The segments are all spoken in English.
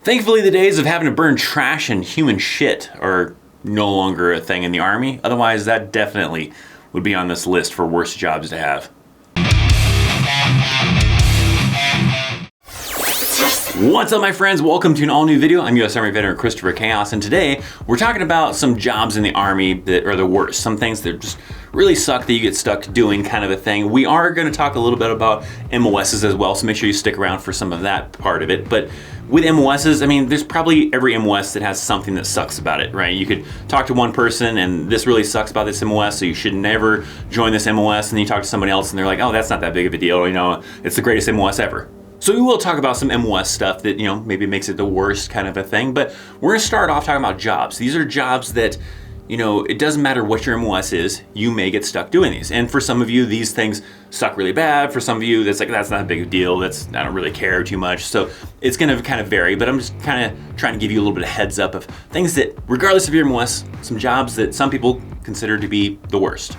Thankfully, the days of having to burn trash and human shit are no longer a thing in the Army. Otherwise, that definitely would be on this list for worst jobs to have. What's up, my friends? Welcome to an all-new video. I'm U.S. Army veteran ThatChrisChaos, and today we're talking about some jobs in the Army that are the worst. Some things that just really suck that you get stuck doing, kind of a thing. We are going to talk a little bit about MOSs as well, so make sure you stick around for some of that part of it. But with MOSs, I mean, there's probably every MOS that has something that sucks about it, right? You could talk to one person and this really sucks about this MOS, so you should never join this MOS, and then you talk to somebody else and they're like, oh, that's not that big of a deal, you know, it's the greatest MOS ever. So we will talk about some MOS stuff that, you know, maybe makes it the worst kind of a thing, but we're gonna start off talking about jobs. These are jobs that, you know, it doesn't matter what your MOS is, you may get stuck doing these. And for some of you, these things suck really bad. For some of you, that's like, that's not a big deal. I don't really care too much. So it's gonna kind of vary, but I'm just kind of trying to give you a little bit of heads up of things that, regardless of your MOS, some jobs that some people consider to be the worst.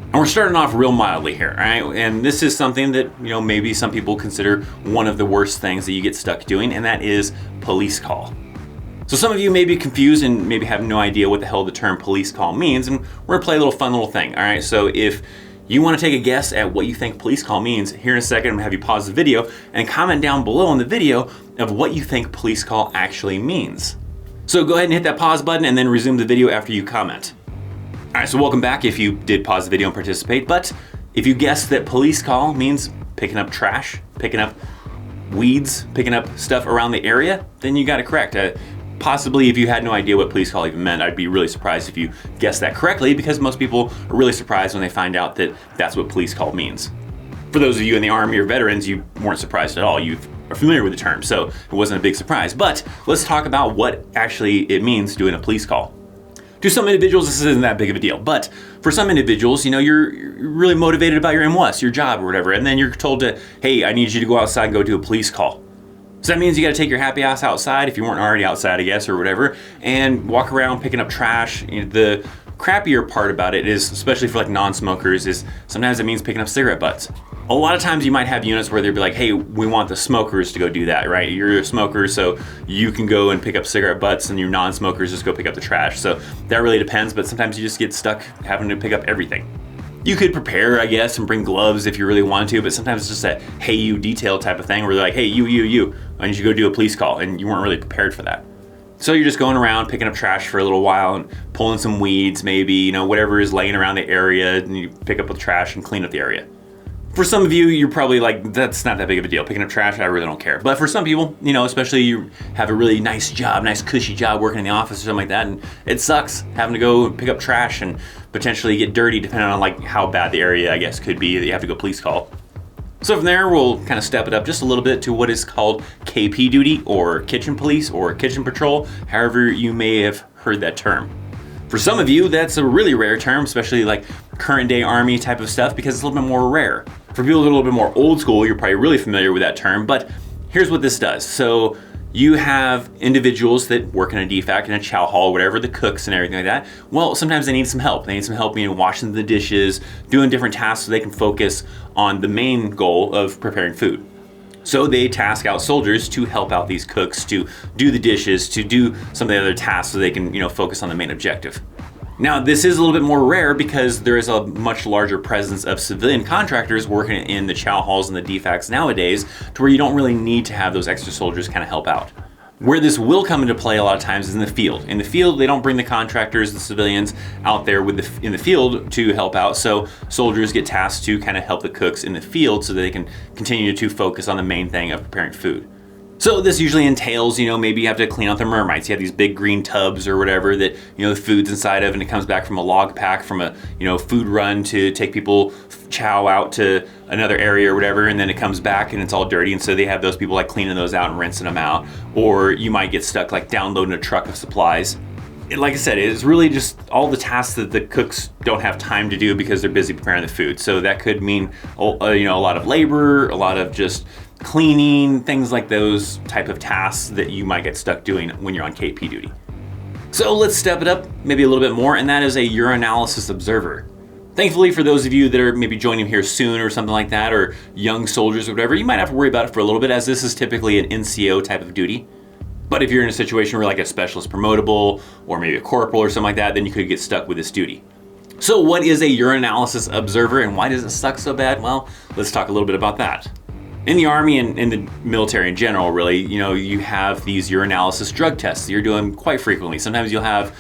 And we're starting off real mildly here, all right? And this is something that, you know, maybe some people consider one of the worst things that you get stuck doing, and that is police call. So some of you may be confused and maybe have no idea what the hell the term police call means, and we're gonna play a little fun little thing, all right? So if you wanna take a guess at what you think police call means, here in a second, I'm gonna have you pause the video and comment down below in the video of what you think police call actually means. So go ahead and hit that pause button and then resume the video after you comment. All right, so welcome back if you did pause the video and participate, but if you guessed that police call means picking up trash, picking up weeds, picking up stuff around the area, then you got it correct. Possibly if you had no idea what police call even meant, I'd be really surprised if you guessed that correctly, because most people are really surprised when they find out that that's what police call means. For those of you in the Army or veterans, you weren't surprised at all. You are familiar with the term, so it wasn't a big surprise. But let's talk about what actually it means doing a police call. To some individuals, this isn't that big of a deal, but for some individuals, you know, you're really motivated about your MOS, your job or whatever, and then you're told to, hey, I need you to go outside and go do a police call. So that means you gotta take your happy ass outside, if you weren't already outside, I guess, or whatever, and walk around picking up trash. You know, the crappier part about it is, especially for like non-smokers, is sometimes it means picking up cigarette butts. A lot of times you might have units where they'd be like, hey, we want the smokers to go do that, right? You're a smoker, so you can go and pick up cigarette butts, and your non-smokers just go pick up the trash. So that really depends, but sometimes you just get stuck having to pick up everything. You could prepare, I guess, and bring gloves if you really want to, but sometimes it's just a hey you detail type of thing where they're like, hey, you, I need you to go do a police call, and you weren't really prepared for that. So you're just going around picking up trash for a little while and pulling some weeds, maybe, you know, whatever is laying around the area, and you pick up the trash and clean up the area. For some of you, you're probably like, that's not that big of a deal. Picking up trash, I really don't care. But for some people, you know, especially you have a really nice job, nice cushy job working in the office or something like that, and it sucks having to go pick up trash and potentially get dirty depending on like how bad the area, I guess, could be that you have to go police call. So from there, we'll kind of step it up just a little bit to what is called KP duty, or kitchen police, or kitchen patrol, however you may have heard that term. For some of you, that's a really rare term, especially like current day Army type of stuff, because it's a little bit more rare. For people that are a little bit more old school, you're probably really familiar with that term, but here's what this does. So you have individuals that work in a DFAC, in a chow hall, whatever, the cooks and everything like that. Well, sometimes they need some help. They need some help, you know, washing the dishes, doing different tasks so they can focus on the main goal of preparing food. So they task out soldiers to help out these cooks, to do the dishes, to do some of the other tasks so they can, you know, focus on the main objective. Now, this is a little bit more rare because there is a much larger presence of civilian contractors working in the chow halls and the DFACs nowadays, to where you don't really need to have those extra soldiers kind of help out. Where this will come into play a lot of times is in the field. In the field, they don't bring the contractors, the civilians out there in the field to help out, so soldiers get tasked to kind of help the cooks in the field so that they can continue to focus on the main thing of preparing food. So this usually entails, you know, maybe you have to clean out the mermites. You have these big green tubs or whatever that, you know, the food's inside of, and it comes back from a log pack from a, you know, food run to take people chow out to another area or whatever, and then it comes back and it's all dirty, and so they have those people like cleaning those out and rinsing them out. Or you might get stuck like downloading a truck of supplies. Like I said, it's really just all the tasks that the cooks don't have time to do because they're busy preparing the food. So that could mean, you know, a lot of labor, a lot of just cleaning, things like those type of tasks that you might get stuck doing when you're on KP duty. So let's step it up maybe a little bit more, and that is a urinalysis observer. Thankfully, for those of you that are maybe joining here soon or something like that, or young soldiers or whatever, you might have to worry about it for a little bit, as this is typically an NCO type of duty. But if you're in a situation where like a specialist promotable or maybe a corporal or something like that, then you could get stuck with this duty. So what is a urinalysis observer and why does it suck so bad? Well, let's talk a little bit about that. In the Army and in the military in general, really, you have these urinalysis drug tests that you're doing quite frequently. Sometimes you'll have,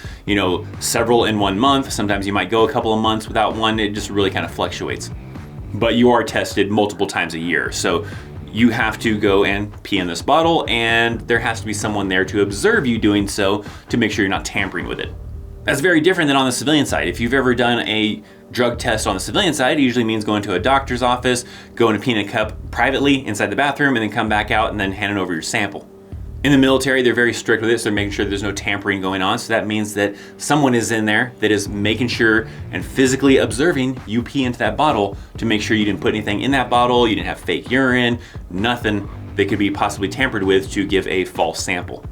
several in 1 month. Sometimes you might go a couple of months without one. It just really kind of fluctuates. But you are tested multiple times a year. So you have to go and pee in this bottle, and there has to be someone there to observe you doing so to make sure you're not tampering with it. That's very different than on the civilian side. If you've ever done a drug test on the civilian side, it usually means going to a doctor's office, going to pee in a cup privately inside the bathroom, and then come back out and then handing over your sample. In the military, they're very strict with it, so they're making sure there's no tampering going on. So that means that someone is in there that is making sure and physically observing you pee into that bottle to make sure you didn't put anything in that bottle, you didn't have fake urine, nothing that could be possibly tampered with to give a false sample.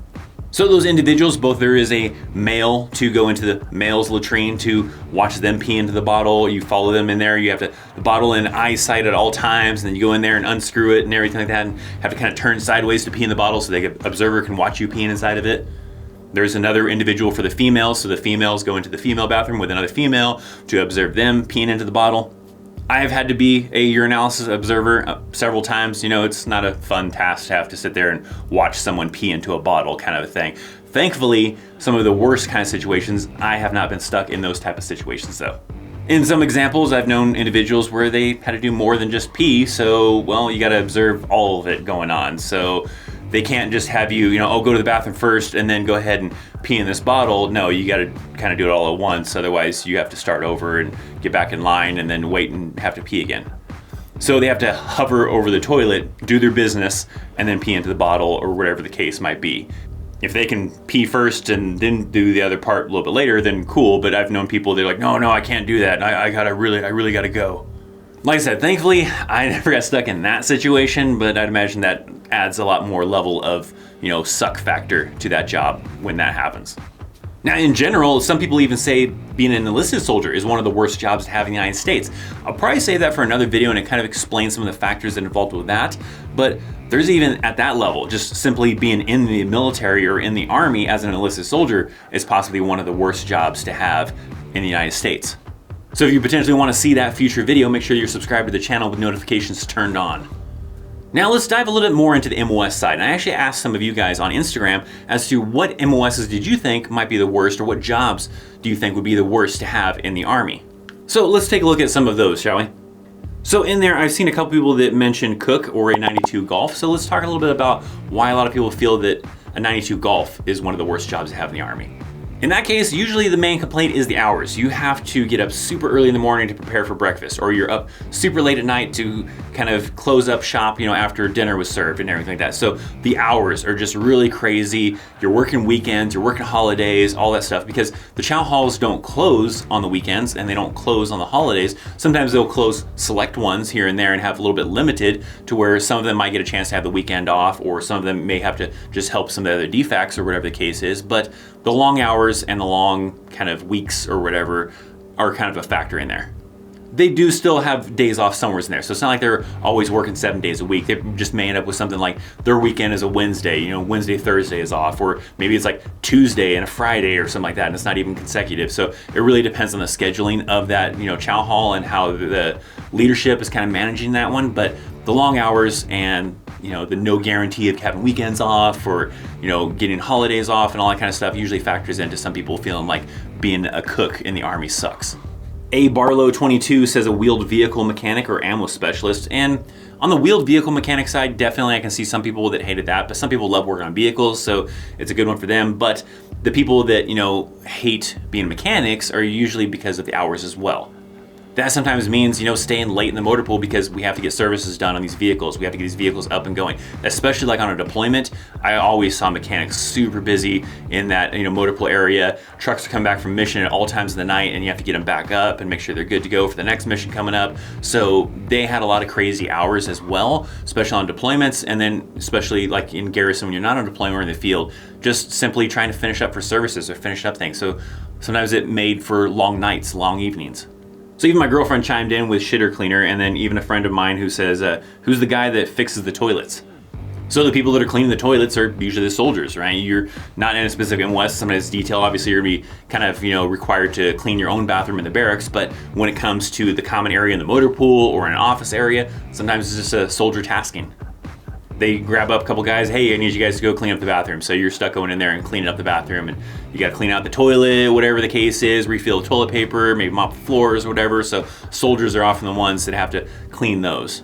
So those individuals, both there is a male to go into the male's latrine to watch them pee into the bottle. You follow them in there. You have the bottle in eyesight at all times, and then you go in there and unscrew it and everything like that, and have to kind of turn sideways to pee in the bottle so the observer can watch you peeing inside of it. There's another individual for the females, so the females go into the female bathroom with another female to observe them peeing into the bottle. I have had to be a urinalysis observer several times. It's not a fun task to have to sit there and watch someone pee into a bottle kind of a thing. Thankfully, some of the worst kind of situations, I have not been stuck in those type of situations though. In some examples, I've known individuals where they had to do more than just pee, so, well, you gotta observe all of it going on. So they can't just have you, go to the bathroom first and then go ahead and pee in this bottle. No, you gotta kind of do it all at once. Otherwise you have to start over and get back in line and then wait and have to pee again. So they have to hover over the toilet, do their business, and then pee into the bottle or whatever the case might be. If they can pee first and then do the other part a little bit later, then cool. But I've known people, they're like, no, I can't do that. I really gotta go. Like I said, thankfully, I never got stuck in that situation, but I'd imagine that adds a lot more level of, suck factor to that job when that happens. Now, in general, some people even say being an enlisted soldier is one of the worst jobs to have in the United States. I'll probably save that for another video and it kind of explains some of the factors that are involved with that, but there's even at that level, just simply being in the military or in the Army as an enlisted soldier is possibly one of the worst jobs to have in the United States. So if you potentially want to see that future video, make sure you're subscribed to the channel with notifications turned on. Now let's dive a little bit more into the MOS side. And I actually asked some of you guys on Instagram as to what MOSs did you think might be the worst, or what jobs do you think would be the worst to have in the Army? So let's take a look at some of those, shall we? So in there, I've seen a couple people that mention cook or a 92 golf. So let's talk a little bit about why a lot of people feel that a 92 golf is one of the worst jobs to have in the Army. In that case, usually the main complaint is the hours. You have to get up super early in the morning to prepare for breakfast, or you're up super late at night to kind of close up shop, after dinner was served and everything like that. So the hours are just really crazy. You're working weekends, you're working holidays, all that stuff, because the chow halls don't close on the weekends and they don't close on the holidays. Sometimes they'll close select ones here and there and have a little bit limited to where some of them might get a chance to have the weekend off, or some of them may have to just help some of the other defects or whatever the case is. But the long hours and the long kind of weeks or whatever are kind of a factor in there. They do still have days off somewhere in there. So it's not like they're always working 7 days a week. They just may end up with something like their weekend is a Wednesday, Wednesday, Thursday is off, or maybe it's like Tuesday and a Friday or something like that, and it's not even consecutive. So it really depends on the scheduling of that, chow hall and how the leadership is kind of managing that one. But the long hours and the no guarantee of having weekends off, or getting holidays off and all that kind of stuff usually factors into some people feeling like being a cook in the Army sucks. A Barlow 22 says a wheeled vehicle mechanic or ammo specialist, and on the wheeled vehicle mechanic side, definitely I can see some people that hated that, but some people love working on vehicles, so it's a good one for them. But the people that hate being mechanics are usually because of the hours as well. That sometimes means, staying late in the motor pool because we have to get services done on these vehicles. We have to get these vehicles up and going. Especially like on a deployment, I always saw mechanics super busy in that, motor pool area. Trucks are coming back from mission at all times of the night, and you have to get them back up and make sure they're good to go for the next mission coming up. So they had a lot of crazy hours as well, especially on deployments, and then especially like in garrison when you're not on deployment or in the field, just simply trying to finish up for services or finish up things. So sometimes it made for long nights, long evenings. So even my girlfriend chimed in with shitter cleaner, and then even a friend of mine who says, who's the guy that fixes the toilets? So the people that are cleaning the toilets are usually the soldiers, right? You're not in a specific MOS, sometimes detail. Obviously, you're gonna be kind of, required to clean your own bathroom in the barracks. But when it comes to the common area in the motor pool or an office area, sometimes it's just a soldier tasking. They grab up a couple guys, hey, I need you guys to go clean up the bathroom. So you're stuck going in there and cleaning up the bathroom, and you gotta clean out the toilet, whatever the case is, refill the toilet paper, maybe mop the floors or whatever. So soldiers are often the ones that have to clean those.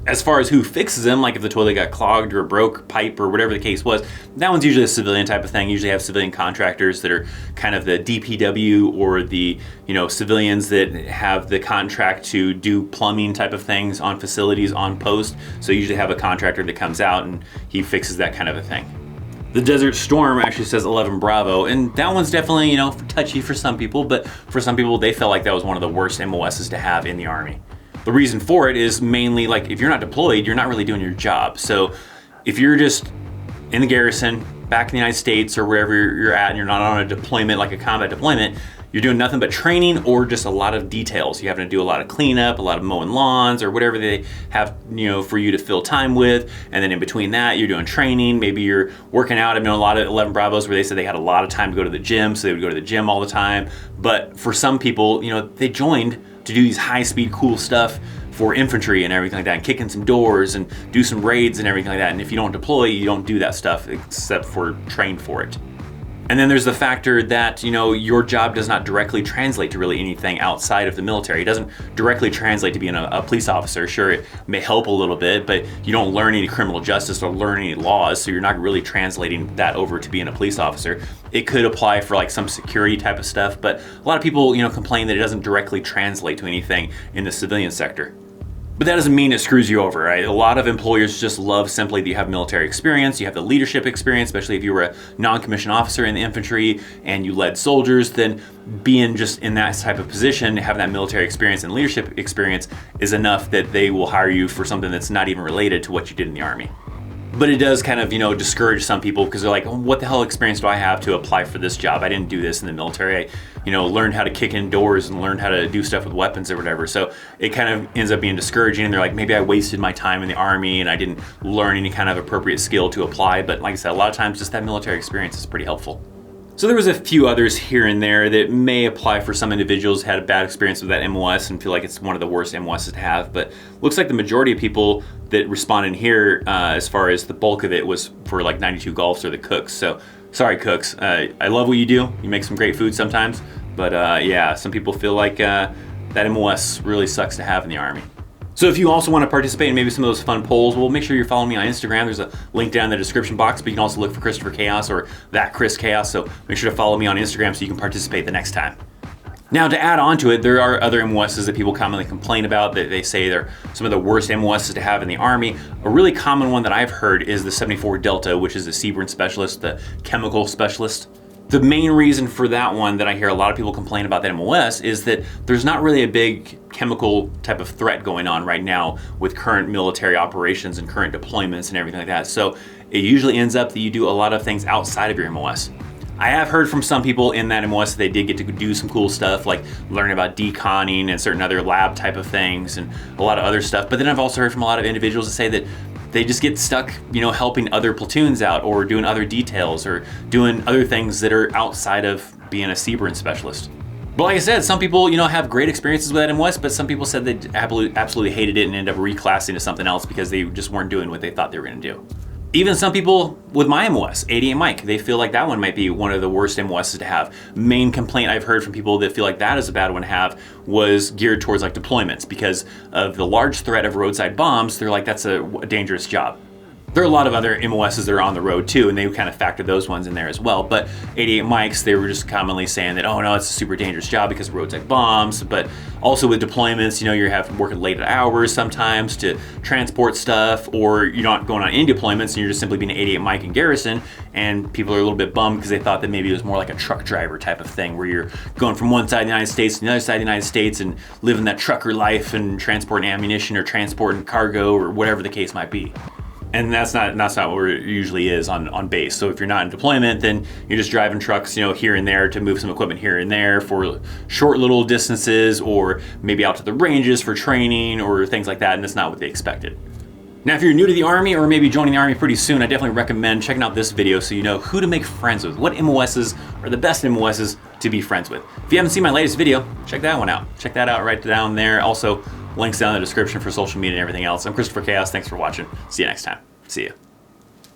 As far as who fixes them, like if the toilet got clogged or broke pipe or whatever the case was, that one's usually a civilian type of thing. Usually have civilian contractors that are kind of the DPW or the, civilians that have the contract to do plumbing type of things on facilities on post. So you usually have a contractor that comes out and he fixes that kind of a thing. The Desert Storm actually says 11 Bravo, and that one's definitely, touchy for some people, but for some people, they felt like that was one of the worst MOSs to have in the Army. The reason for it is mainly like if you're not deployed, you're not really doing your job. So if you're just in the garrison, back in the United States or wherever you're at, and you're not on a deployment, like a combat deployment, you're doing nothing but training or just a lot of details. You're having to do a lot of cleanup, a lot of mowing lawns or whatever they have, for you to fill time with. And then in between that, you're doing training. Maybe you're working out. I've known a lot of 11 Bravos where they said they had a lot of time to go to the gym, so they would go to the gym all the time. But for some people, they joined to do these high-speed, cool stuff for infantry and everything like that, and kick in some doors and do some raids and everything like that. And if you don't deploy, you don't do that stuff except for train for it. And then there's the factor that, your job does not directly translate to really anything outside of the military. It doesn't directly translate to being a police officer. Sure, it may help a little bit, but you don't learn any criminal justice or learn any laws, so you're not really translating that over to being a police officer. It could apply for like some security type of stuff, but a lot of people, complain that it doesn't directly translate to anything in the civilian sector. But that doesn't mean it screws you over, right? A lot of employers just love simply that you have military experience, you have the leadership experience, especially if you were a non-commissioned officer in the infantry and you led soldiers, then being just in that type of position, having that military experience and leadership experience is enough that they will hire you for something that's not even related to what you did in the Army. But it does kind of, discourage some people because they're like, oh, what the hell experience do I have to apply for this job? I didn't do this in the military. I, learned how to kick in doors and learned how to do stuff with weapons or whatever. So it kind of ends up being discouraging. And they're like, maybe I wasted my time in the Army and I didn't learn any kind of appropriate skill to apply. But like I said, a lot of times just that military experience is pretty helpful. So there was a few others here and there that may apply for some individuals who had a bad experience with that MOS and feel like it's one of the worst MOSs to have, but looks like the majority of people that responded here, as far as the bulk of it, was for like 92 Golfs or the cooks. So sorry cooks, I love what you do. You make some great food sometimes, but yeah, some people feel like that MOS really sucks to have in the Army. So if you also want to participate in maybe some of those fun polls, well, make sure you're following me on Instagram. There's a link down in the description box, but you can also look for ThatChrisChaos or ThatChrisChaos. So make sure to follow me on Instagram so you can participate the next time. Now, to add on to it, there are other MOSs that people commonly complain about that they say they're some of the worst MOSs to have in the Army. A really common one that I've heard is the 74 Delta, which is the seaborne specialist, the chemical specialist. The main reason for that one that I hear a lot of people complain about that MOS is that there's not really a big chemical type of threat going on right now with current military operations and current deployments and everything like that. So it usually ends up that you do a lot of things outside of your MOS. I have heard from some people in that MOS that they did get to do some cool stuff like learn about deconning and certain other lab type of things and a lot of other stuff. But then I've also heard from a lot of individuals that say that they just get stuck, helping other platoons out or doing other details or doing other things that are outside of being a seaborne specialist. But like I said, some people, have great experiences with that MOS, but some people said they absolutely hated it and ended up reclassing to something else because they just weren't doing what they thought they were going to do. Even some people with my MOS, 88 Mike, they feel like that one might be one of the worst MOSs to have. Main complaint I've heard from people that feel like that is a bad one to have was geared towards like deployments because of the large threat of roadside bombs. They're like, that's a dangerous job. There are a lot of other MOSs that are on the road too, and they kind of factor those ones in there as well. But 88 Mikes, they were just commonly saying that, oh no, it's a super dangerous job because of roadside bombs. But also with deployments, you're working late hours sometimes to transport stuff, or you're not going on any deployments and you're just simply being an 88 Mike in garrison. And people are a little bit bummed because they thought that maybe it was more like a truck driver type of thing where you're going from one side of the United States to the other side of the United States and living that trucker life and transporting ammunition or transporting cargo or whatever the case might be. And that's not what it usually is on base. So if you're not in deployment, then you're just driving trucks, here and there to move some equipment here and there for short little distances, or maybe out to the ranges for training or things like that. And that's not what they expected. Now, if you're new to the Army or maybe joining the Army pretty soon, I definitely recommend checking out this video so you know who to make friends with, what MOSs are the best MOSs to be friends with. If you haven't seen my latest video, check that one out. Check that out right down there. Also, links down in the description for social media and everything else. I'm ThatChrisChaos. Thanks for watching. See you next time. See ya.